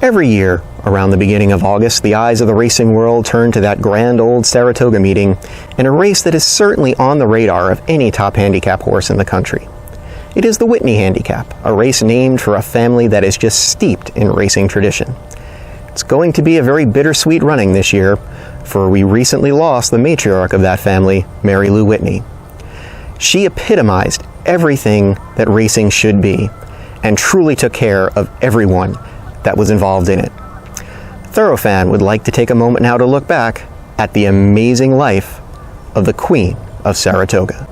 Every year, around the beginning of August, the eyes of the racing world turn to that grand old Saratoga meeting and a race that is certainly on the radar of any top handicap horse in the country. It is the Whitney Handicap, a race named for a family that is just steeped in racing tradition. It's going to be a very bittersweet running this year, for we recently lost the matriarch of that family, Marylou Whitney. She epitomized everything that racing should be, and truly took care of everyone that was involved in it. Thorofan would like to take a moment now to look back at the amazing life of the Queen of Saratoga.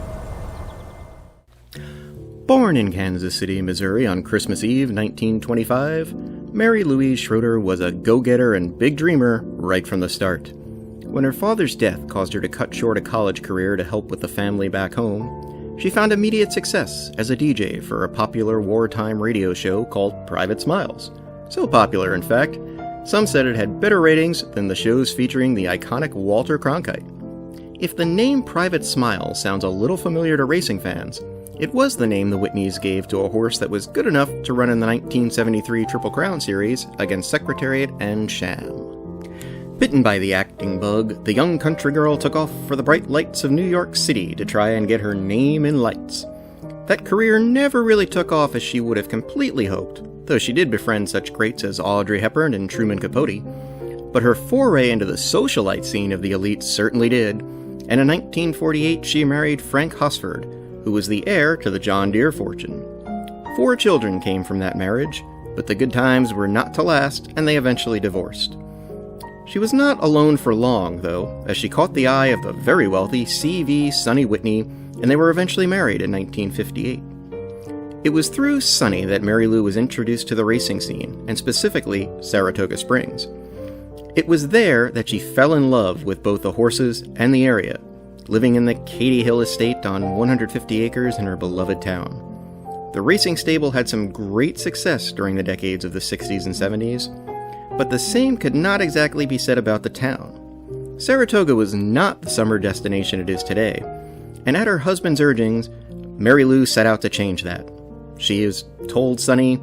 Born in Kansas City, Missouri on Christmas Eve 1925, Mary Louise Schroeder was a go-getter and big dreamer right from the start. When her father's death caused her to cut short a college career to help with the family back home, she found immediate success as a DJ for a popular wartime radio show called Private Smiles. So popular, in fact, some said it had better ratings than the shows featuring the iconic Walter Cronkite. If the name Private Smiles sounds a little familiar to racing fans, it was the name the Whitneys gave to a horse that was good enough to run in the 1973 Triple Crown Series against Secretariat and Sham. Bitten by the acting bug, the young country girl took off for the bright lights of New York City to try and get her name in lights. That career never really took off as she would have completely hoped, though she did befriend such greats as Audrey Hepburn and Truman Capote. But her foray into the socialite scene of the elites certainly did, and in 1948 she married Frank Hosford, who was the heir to the John Deere fortune. 4 children came from that marriage, but the good times were not to last, and they eventually divorced. She was not alone for long, though, as she caught the eye of the very wealthy C.V. Sonny Whitney, and they were eventually married in 1958. It was through Sonny that Marylou was introduced to the racing scene, and specifically Saratoga Springs. It was there that she fell in love with both the horses and the area, living in the Katy Hill estate on 150 acres in her beloved town. The racing stable had some great success during the decades of the 60s and 70s, but the same could not exactly be said about the town. Saratoga was not the summer destination it is today, and at her husband's urgings, Marylou set out to change that. She has told Sonny,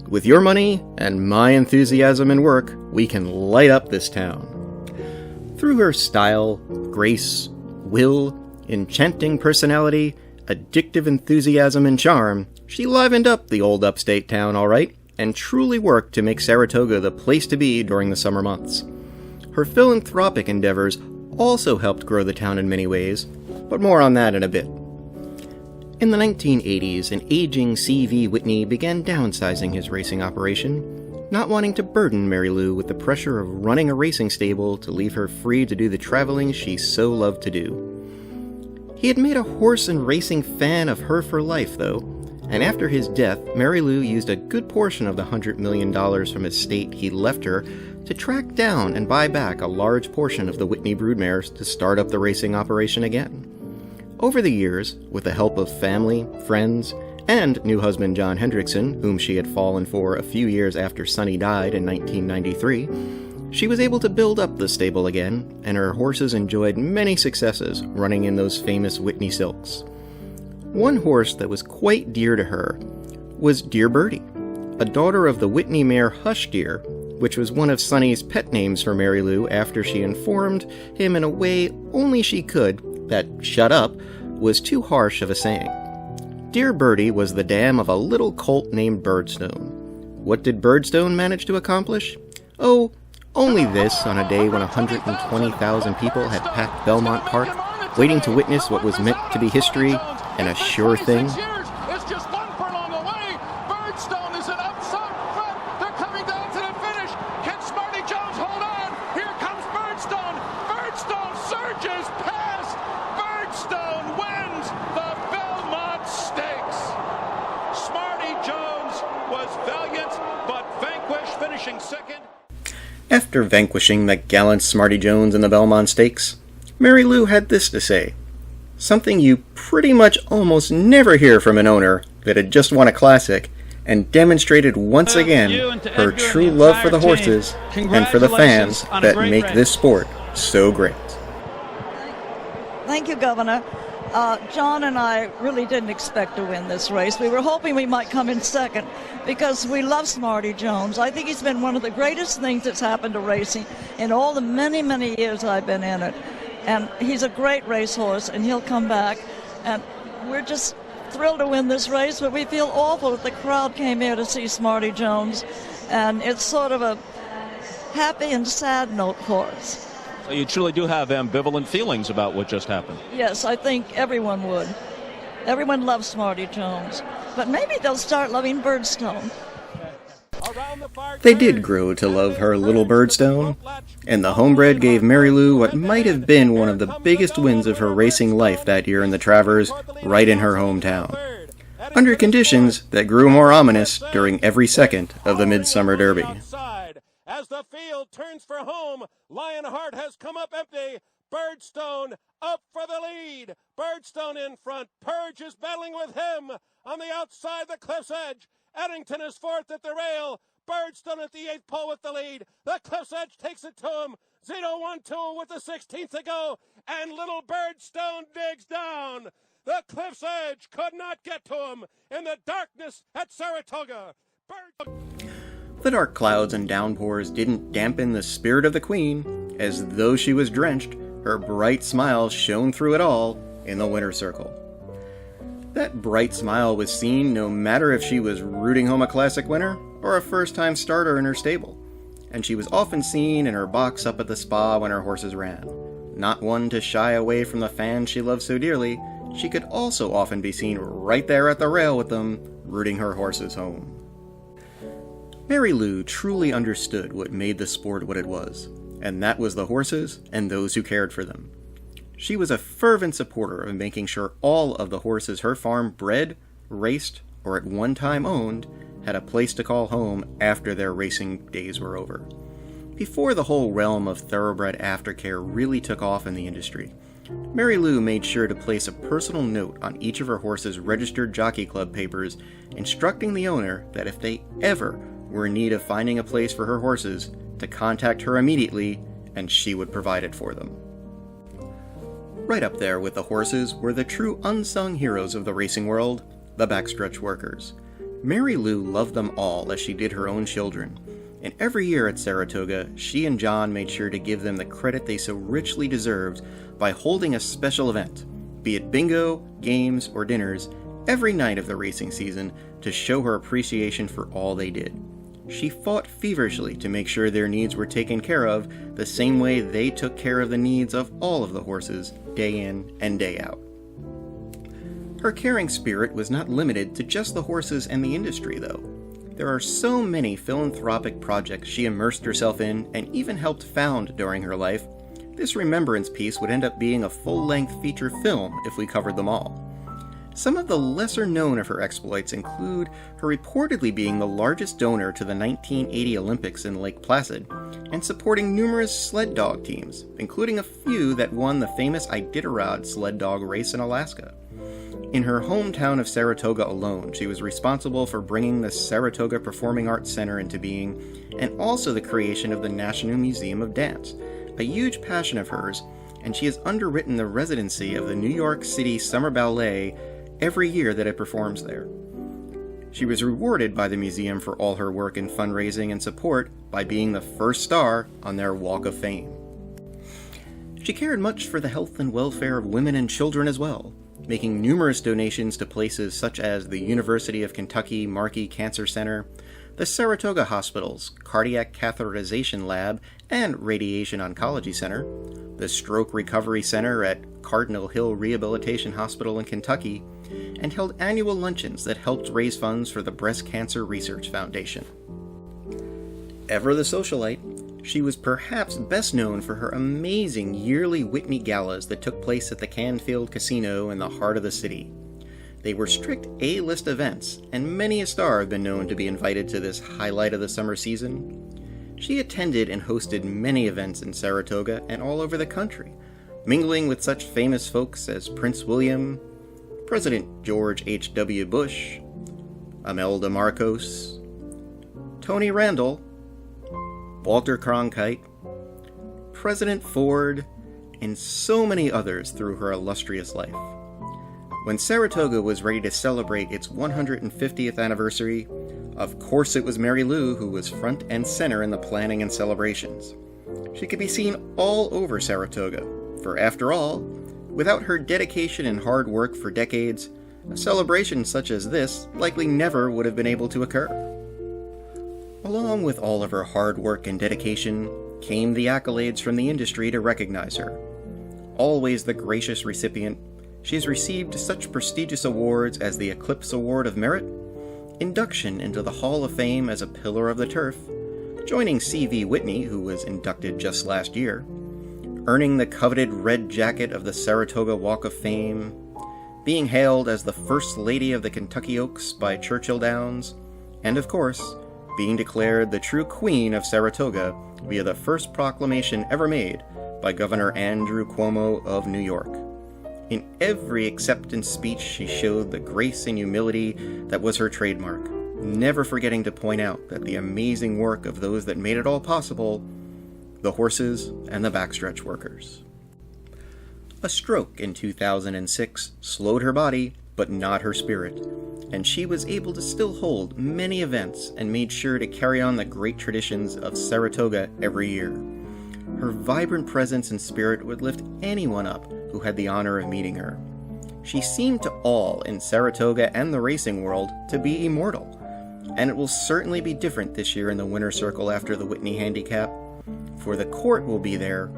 "With your money and my enthusiasm and work, we can light up this town." Through her style, grace, will, enchanting personality, addictive enthusiasm, and charm, she livened up the old upstate town all right, and truly worked to make Saratoga the place to be during the summer months. Her philanthropic endeavors also helped grow the town in many ways, but more on that in a bit. In the 1980s, an aging C.V. Whitney began downsizing his racing operation, not wanting to burden Marylou with the pressure of running a racing stable to leave her free to do the traveling she so loved to do. He had made a horse and racing fan of her for life, though, and after his death, Marylou used a good portion of the $100 million from his estate he left her to track down and buy back a large portion of the Whitney broodmares to start up the racing operation again. Over the years, with the help of family, friends, and new husband John Hendrickson, whom she had fallen for a few years after Sonny died in 1993, she was able to build up the stable again, and her horses enjoyed many successes running in those famous Whitney silks. One horse that was quite dear to her was Dear Birdie, a daughter of the Whitney mare Hush Dear, which was one of Sonny's pet names for Marylou after she informed him in a way only she could that "shut up" was too harsh of a saying. Dear Birdie was the dam of a little colt named Birdstone. What did Birdstone manage to accomplish? Oh, only this on a day when 120,000 people had packed Belmont Park, waiting to witness what was meant to be history and a sure thing. It's just one furlong away. Birdstone is an upside front. They're coming down to the finish. Can Smarty Jones hold on? Here comes Birdstone. Birdstone surges past. Birdstone wins the Belmont Stakes. Smarty Jones was valiant but vanquished, finishing second. After vanquishing the gallant Smarty Jones in the Belmont Stakes, Marylou had this to say. Something you pretty much almost never hear from an owner that had just won a classic and demonstrated once again her true love for the horses and for the fans that make this sport so great. Thank you, Governor. John and I really didn't expect to win this race. We were hoping we might come in second because we love Smarty Jones. I think he's been one of the greatest things that's happened to racing in all the many, many years I've been in it. And he's a great racehorse, and he'll come back. And we're just thrilled to win this race, but we feel awful that the crowd came here to see Smarty Jones. And it's sort of a happy and sad note for us. So you truly do have ambivalent feelings about what just happened. Yes, I think everyone would. Everyone loves Smarty Jones. But maybe they'll start loving Birdstone. They did grow to love her little Birdstone, and the homebred gave Marylou what might have been one of the biggest wins of her racing life that year in the Travers, right in her hometown, under conditions that grew more ominous during every second of the Midsummer Derby. As the field turns for home, Lionheart has come up empty. Birdstone up for the lead. Birdstone in front. Purge is battling with him. On the outside, the cliff's edge. Eddington is fourth at the rail. Birdstone at the 8th pole with the lead. The cliff's edge takes it to him. Zeno 1-2 with the 16th to go. And little Birdstone digs down. The cliff's edge could not get to him in the darkness at Saratoga. The dark clouds and downpours didn't dampen the spirit of the Queen. As though she was drenched, her bright smile shone through it all in the winner's circle. That bright smile was seen no matter if she was rooting home a classic winner or a first-time starter in her stable, and she was often seen in her box up at the spa when her horses ran. Not one to shy away from the fans she loved so dearly, she could also often be seen right there at the rail with them, rooting her horses home. Marylou truly understood what made the sport what it was, and that was the horses and those who cared for them. She was a fervent supporter of making sure all of the horses her farm bred, raced, or at one time owned had a place to call home after their racing days were over. Before the whole realm of thoroughbred aftercare really took off in the industry, Marylou made sure to place a personal note on each of her horses' registered jockey club papers, instructing the owner that if they ever were in need of finding a place for her horses, to contact her immediately, and she would provide it for them. Right up there with the horses were the true unsung heroes of the racing world, the backstretch workers. Marylou loved them all as she did her own children, and every year at Saratoga, she and John made sure to give them the credit they so richly deserved by holding a special event, be it bingo, games, or dinners, every night of the racing season to show her appreciation for all they did. She fought feverishly to make sure their needs were taken care of the same way they took care of the needs of all of the horses day in and day out. Her caring spirit was not limited to just the horses and the industry, though. There are so many philanthropic projects she immersed herself in and even helped found during her life. This remembrance piece would end up being a full-length feature film if we covered them all. Some of the lesser known of her exploits include her reportedly being the largest donor to the 1980 Olympics in Lake Placid, and supporting numerous sled dog teams, including a few that won the famous Iditarod sled dog race in Alaska. In her hometown of Saratoga alone, she was responsible for bringing the Saratoga Performing Arts Center into being, and also the creation of the National Museum of Dance, a huge passion of hers, and she has underwritten the residency of the New York City Summer Ballet every year that it performs there. She was rewarded by the museum for all her work in fundraising and support by being the first star on their Walk of Fame. She cared much for the health and welfare of women and children as well, making numerous donations to places such as the University of Kentucky Markey Cancer Center, the Saratoga Hospital's Cardiac Catheterization Lab and Radiation Oncology Center, the Stroke Recovery Center at Cardinal Hill Rehabilitation Hospital in Kentucky, and held annual luncheons that helped raise funds for the Breast Cancer Research Foundation. Ever the socialite, she was perhaps best known for her amazing yearly Whitney galas that took place at the Canfield Casino in the heart of the city. They were strict A-list events, and many a star have been known to be invited to this highlight of the summer season. She attended and hosted many events in Saratoga and all over the country, mingling with such famous folks as Prince William, President George H.W. Bush, Imelda Marcos, Tony Randall, Walter Cronkite, President Ford, and so many others through her illustrious life. When Saratoga was ready to celebrate its 150th anniversary, of course it was Marylou who was front and center in the planning and celebrations. She could be seen all over Saratoga, for after all, without her dedication and hard work for decades, a celebration such as this likely never would have been able to occur. Along with all of her hard work and dedication came the accolades from the industry to recognize her. Always the gracious recipient, she has received such prestigious awards as the Eclipse Award of Merit, induction into the Hall of Fame as a Pillar of the Turf, joining C.V. Whitney, who was inducted just last year, earning the coveted red jacket of the Saratoga Walk of Fame, being hailed as the First Lady of the Kentucky Oaks by Churchill Downs, and of course, being declared the True Queen of Saratoga via the first proclamation ever made by Governor Andrew Cuomo of New York. In every acceptance speech, she showed the grace and humility that was her trademark, never forgetting to point out that the amazing work of those that made it all possible, the horses and the backstretch workers. A stroke in 2006 slowed her body, but not her spirit, and she was able to still hold many events and made sure to carry on the great traditions of Saratoga every year. Her vibrant presence and spirit would lift anyone up who had the honor of meeting her. She seemed to all in Saratoga and the racing world to be immortal, and it will certainly be different this year in the winner's circle after the Whitney Handicap, for the court will be there,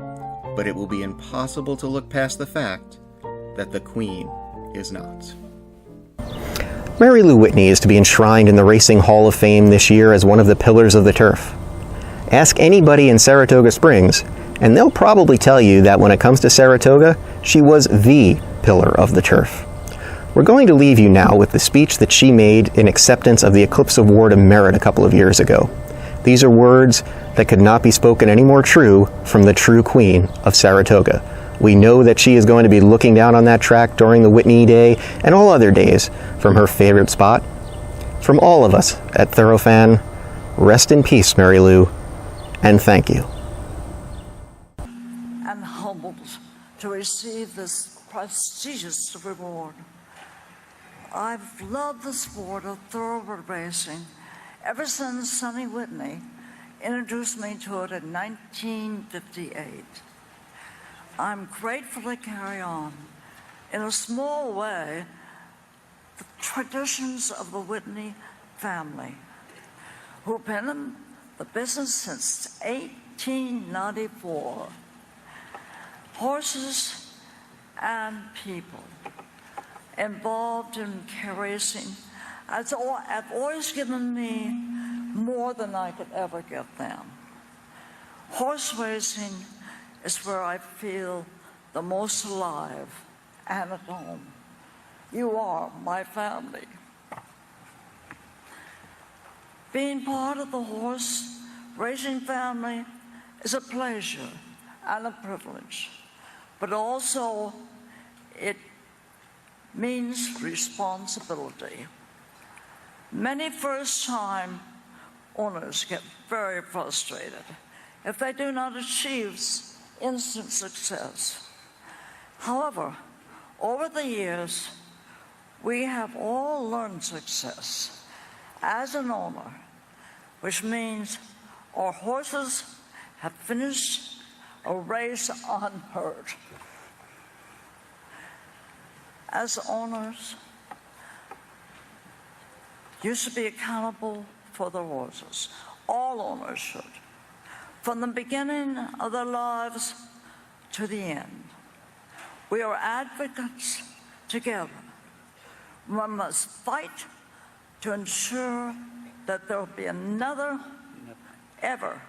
but it will be impossible to look past the fact that the Queen is not. Marylou Whitney is to be enshrined in the Racing Hall of Fame this year as one of the pillars of the turf. Ask anybody in Saratoga Springs, and they'll probably tell you that when it comes to Saratoga, she was the pillar of the turf. We're going to leave you now with the speech that she made in acceptance of the Eclipse Award of Merit a couple of years ago. These are words that could not be spoken any more true from the True Queen of Saratoga. We know that she is going to be looking down on that track during the Whitney Day and all other days from her favorite spot. From all of us at Thorofan, rest in peace, Marylou, and thank you. I'm humbled to receive this prestigious reward. I've loved the sport of thoroughbred racing ever since Sonny Whitney introduced me to it in 1958. I'm grateful to carry on, in a small way, the traditions of the Whitney family, who've been in the business since 1894. Horses and people involved in racing have always given me more than I could ever give them. Horse racing is where I feel the most alive and at home. You are my family. Being part of the horse racing family is a pleasure and a privilege, but also it means responsibility. Many first-time owners get very frustrated if they do not achieve instant success. However, over the years, we have all learned success as an owner, which means our horses have finished a race unhurt. As owners, you should be accountable for the horses. All owners should. From the beginning of their lives to the end. We are advocates together. One must fight to ensure that there will be another ever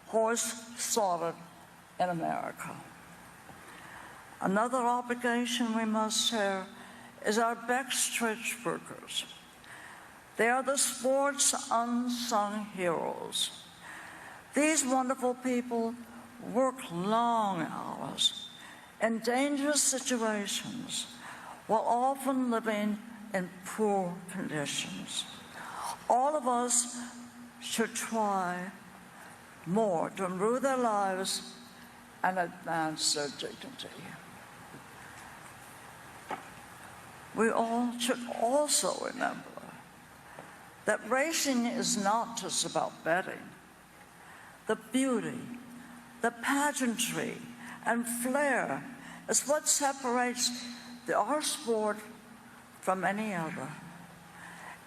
horse slaughtered in America. Another obligation we must share is our backstretch workers. They are the sport's unsung heroes. These wonderful people work long hours in dangerous situations while often living in poor conditions. All of us should try more to improve their lives and advance their dignity. we all should also remember that racing is not just about betting. The beauty, the pageantry, and flair is what separates our sport from any other.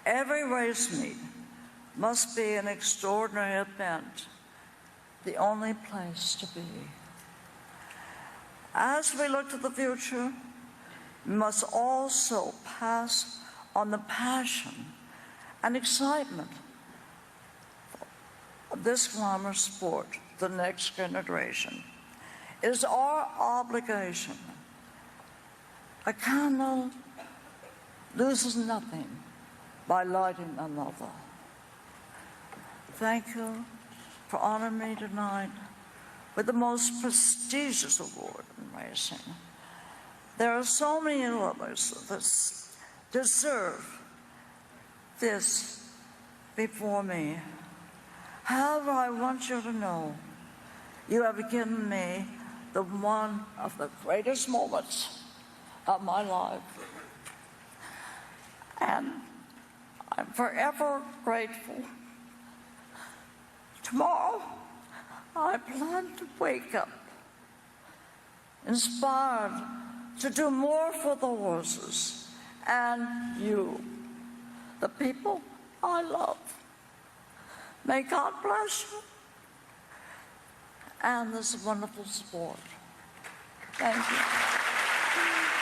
Every race meet must be an extraordinary event, the only place to be. As we look to the future, we must also pass on the passion and excitement of this glamorous sport to the next generation. It is our obligation. A candle loses nothing by lighting another. Thank you for honoring me tonight with the most prestigious award in racing. There are so many others that deserve this before me. However, I want you to know you have given me one of the greatest moments of my life. And I'm forever grateful. Tomorrow, I plan to wake up inspired to do more for the horses and you, the people I love. May God bless you and this wonderful sport. Thank you.